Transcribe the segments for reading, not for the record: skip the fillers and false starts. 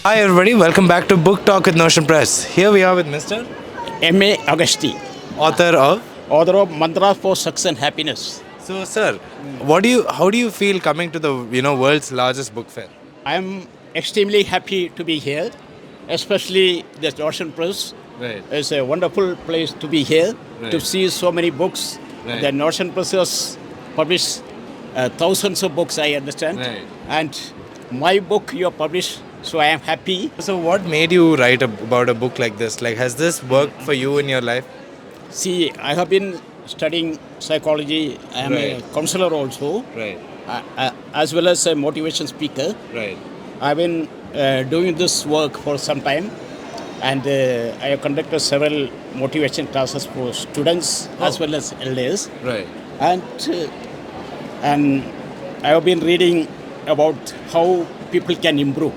Hi everybody, welcome back to Book Talk with Notion Press. Here we are with Mr. M.A. Augusty, Author of. author of Mantras for Success and Happiness. So, sir, how do you feel coming to the world's largest book fair? I am extremely happy to be here, especially the Notion Press. Right. It's a wonderful place to be here, Right. to see so many books. Right. The Notion Press has published thousands of books, I understand. Right. And my book you have published, so I am happy. So, what made you write about a book like this? Like, has this worked for you in your life? See, I have been studying psychology. I am a Right. counselor also, Right. as well as a motivation speaker. Right. I've been doing this work for some time, and I have conducted several motivation classes for students as well as elders. Right. And I have been reading about how people can improve,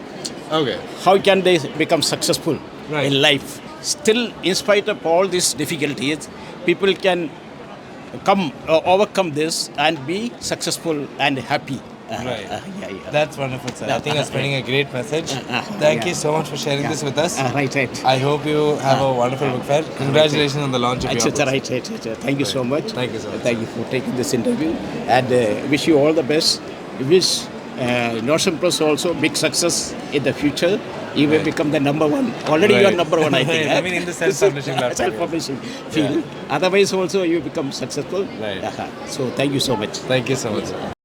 Okay. how can they become successful Right. in life. Still, in spite of all these difficulties, people can overcome this and be successful and happy. Right. Yeah. That's wonderful, sir. I think you're spreading a great message. Thank you so much for sharing this with us. Right. I hope you have a wonderful book fair. Congratulations on the launch of your Right. book. Thank you so much. Thank you so much. Thank you for taking this interview, and wish you all the best. Wish Notion Press also big success in the future. You will Right. become the number one. Already you are Right. number one, I think. I mean, in the self-publishing platform. Self-publishing field. Otherwise, also you become successful. Right. So thank you so much. Thank you so much, sir.